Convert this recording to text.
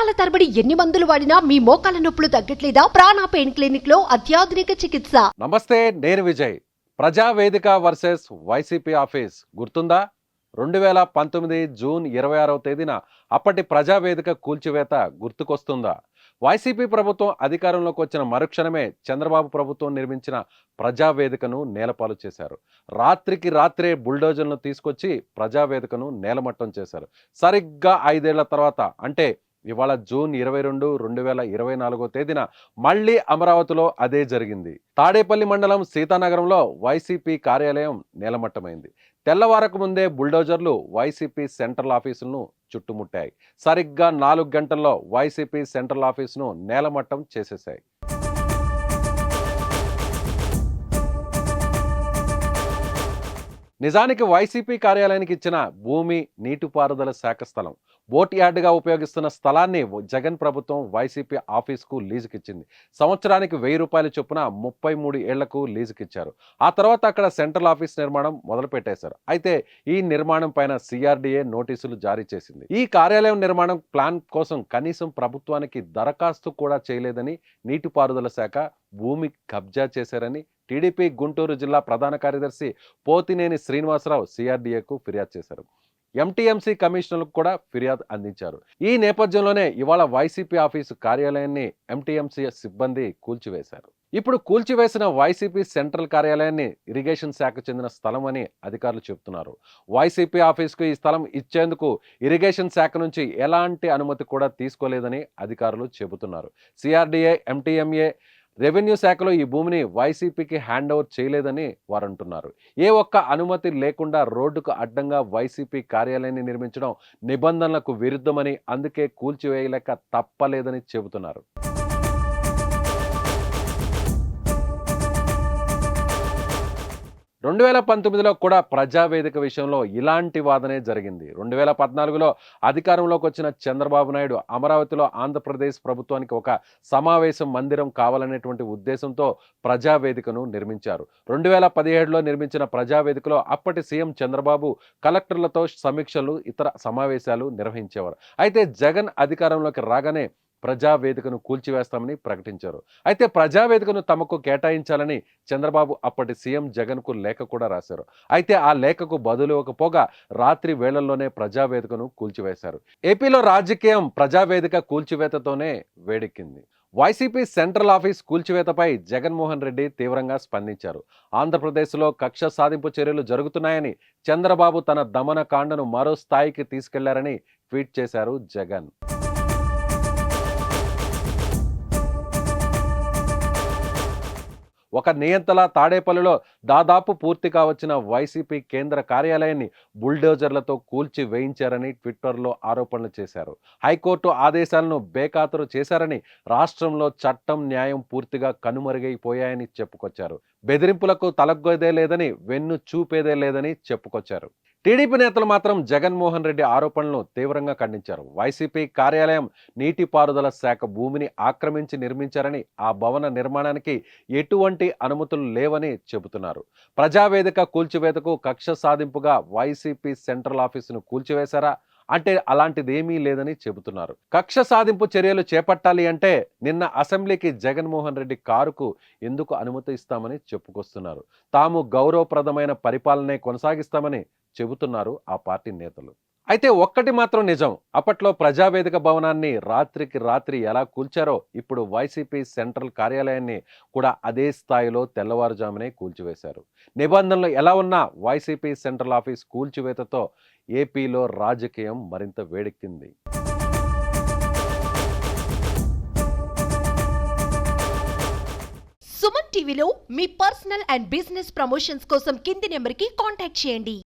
సంవత్సరాల తరబడి ఎన్ని మందులు వాడినా మీ మోకాల నొప్పులు తగ్గట్లేదా? ప్రాణ పెయిన్ క్లినిక్ లో అత్యాధునిక చికిత్స. నమస్తే, నేను విజయ్. ప్రజావేదిక వర్సెస్ వైసీపీ ఆఫీస్ గుర్తుందా? 2019 జూన్ 26వ తేదీన అప్పటి ప్రజావేదిక కూల్చివేత గుర్తుకొస్తుందా? వైసీపీ ప్రభుత్వం అధికారంలోకి వచ్చిన మరుక్షణమే చంద్రబాబు ప్రభుత్వం నిర్మించిన ప్రజావేదికను నేలపాలు చేశారు. రాత్రికి రాత్రే బుల్డోజర్లను తీసుకొచ్చి ప్రజావేదికను నేలమట్టం చేశారు. సరిగ్గా 5 ఏళ్ల తర్వాత, అంటే ఇవాళ జూన్ 22, 2024 తేదీన మళ్లీ అమరావతిలో అదే జరిగింది. తాడేపల్లి మండలం సీతానగరంలో వైసీపీ కార్యాలయం నేలమట్టమైంది. తెల్లవారకు ముందే బుల్డోజర్లు వైసీపీ సెంట్రల్ ఆఫీసులను చుట్టుముట్టాయి. సరిగ్గా 4 గంటల్లో వైసీపీ సెంట్రల్ ఆఫీసును నేలమట్టం చేసేశాయి. నిజానికి వైసీపీ కార్యాలయానికి ఇచ్చిన భూమి నీటిపారుదల శాఖ స్థలం, బోట్ యార్డ్గా ఉపయోగిస్తున్న స్థలాన్ని జగన్ ప్రభుత్వం వైసీపీ ఆఫీస్కు లీజుకిచ్చింది. సంవత్సరానికి 1000 రూపాయల చొప్పున 33 ఏళ్లకు లీజుకిచ్చారు. ఆ తర్వాత అక్కడ సెంట్రల్ ఆఫీస్ నిర్మాణం మొదలుపెట్టేశారు. అయితే ఈ నిర్మాణం పైన సిఆర్డీఏ నోటీసులు జారీ చేసింది. ఈ కార్యాలయం నిర్మాణం ప్లాన్ కోసం కనీసం ప్రభుత్వానికి దరఖాస్తు కూడా చేయలేదని, నీటిపారుదల శాఖ భూమి కబ్జా చేశారని టీడీపీ గుంటూరు జిల్లా ప్రధాన కార్యదర్శి పోతినేని శ్రీనివాసరావు సిఆర్డీఏకు ఫిర్యాదు చేశారు. ఎంటీఎంసీ కమిషనర్లకు కూడా ఫిర్యాదు అందించారు. ఈ నేపథ్యంలోనే ఇవాళ వైసీపీ ఆఫీసు కార్యాలయాన్ని ఎంటీఎంసీ సిబ్బంది కూల్చివేశారు. ఇప్పుడు కూల్చివేసిన వైసీపీ సెంట్రల్ కార్యాలయాన్ని ఇరిగేషన్ శాఖకు చెందిన స్థలం అని అధికారులు చెబుతున్నారు. వైసీపీ ఆఫీసుకు ఈ స్థలం ఇచ్చేందుకు ఇరిగేషన్ శాఖ నుంచి ఎలాంటి అనుమతి కూడా తీసుకోలేదని అధికారులు చెబుతున్నారు. సిఆర్డీఏ, ఎంటీఎంఏ, రెవెన్యూ శాఖలో ఈ భూమిని వైసీపీకి హ్యాండ్ ఓవర్ చేయలేదని వారు అంటున్నారు. ఏ ఒక్క అనుమతి లేకుండా రోడ్డుకు అడ్డంగా వైసీపీ కార్యాలయాన్ని నిర్మించడం నిబంధనలకు విరుద్ధమని, అందుకే కూల్చివేయలేక తప్పలేదని చెబుతున్నారు. 2019లో కూడా ప్రజావేదిక విషయంలో ఇలాంటి వాదనే జరిగింది. 2014లో అధికారంలోకి వచ్చిన చంద్రబాబు నాయుడు అమరావతిలో ఆంధ్రప్రదేశ్ ప్రభుత్వానికి ఒక సమావేశం మందిరం కావాలనేటువంటి ఉద్దేశంతో ప్రజావేదికను నిర్మించారు. 2017లో నిర్మించిన ప్రజావేదికలో అప్పటి సీఎం చంద్రబాబు కలెక్టర్లతో సమీక్షలు, ఇతర సమావేశాలు నిర్వహించేవారు. అయితే జగన్ అధికారంలోకి రాగానే ప్రజావేదికను కూల్చివేస్తామని ప్రకటించారు. అయితే ప్రజావేదికను తమకు కేటాయించాలని చంద్రబాబు అప్పటి సీఎం జగన్కు లేఖ కూడా రాశారు. అయితే ఆ లేఖకు బదులు ఇవ్వకపోగా రాత్రి వేళల్లోనే ప్రజావేదికను కూల్చివేశారు. ఏపీలో రాజకీయం ప్రజావేదిక కూల్చివేతతోనే వేడెక్కింది. వైసీపీ సెంట్రల్ ఆఫీస్ కూల్చివేతపై జగన్మోహన్ రెడ్డి తీవ్రంగా స్పందించారు. ఆంధ్రప్రదేశ్లో కక్ష సాధింపు చర్యలు జరుగుతున్నాయని, చంద్రబాబు తన దమన కాండను మరో స్థాయికి తీసుకెళ్లారని ట్వీట్ చేశారు జగన్. ఒక నియంతలా తాడేపల్లిలో దాదాపు పూర్తి కావచ్చిన వైసీపీ కేంద్ర కార్యాలయాన్ని బుల్డోజర్లతో కూల్చి వేయించారని ట్విట్టర్లో ఆరోపణలు చేశారు. హైకోర్టు ఆదేశాలను బేఖాతరు చేశారని, రాష్ట్రంలో చట్టం, న్యాయం పూర్తిగా కనుమరుగైపోయాయని చెప్పుకొచ్చారు. బెదిరింపులకు తలగ్గోదే లేదని, వెన్ను చూపేదే లేదని చెప్పుకొచ్చారు. టీడీపీ నేతలు మాత్రం జగన్మోహన్ రెడ్డి ఆరోపణలను తీవ్రంగా ఖండించారు. వైసీపీ కార్యాలయం నీటిపారుదల శాఖ భూమిని ఆక్రమించి నిర్మించారని, ఆ భవన నిర్మాణానికి ఎటువంటి అనుమతులు లేవని చెబుతున్నారు. ప్రజావేదిక కూల్చివేతకు కక్ష సాధింపుగా వైసీపీ సెంట్రల్ ఆఫీసును కూల్చివేశారా అంటే అలాంటిదేమీ లేదని చెబుతున్నారు. కక్ష సాధింపు చర్యలు చేపట్టాలి అంటే నిన్న అసెంబ్లీకి జగన్మోహన్ రెడ్డి కారుకు ఎందుకు అనుమతి ఇస్తామని చెప్పుకొస్తున్నారు. తాము గౌరవప్రదమైన పరిపాలనే కొనసాగిస్తామని చెబుతున్నారు ఆ పార్టీ నేతలు. అయితే ఒక్కటి మాత్రం నిజం, అప్పట్లో ప్రజావేదిక భవనాన్ని రాత్రికి రాత్రి ఎలా కూల్చారో ఇప్పుడు వైసీపీ సెంట్రల్ కార్యాలయాన్ని కూడా అదే స్థాయిలో తెల్లవారుజామునే కూల్చివేశారు. నిబంధనలు ఎలా ఉన్నా వైసీపీ సెంట్రల్ ఆఫీస్ కూల్చివేతతో ఏపీలో రాజకీయం మరింత వేడెక్కింది. సుమన్ టీవీలో మీ పర్సనల్ అండ్ బిజినెస్ ప్రమోషన్స్ కోసం కింది నెంబర్కి కాంటాక్ట్ చేయండి.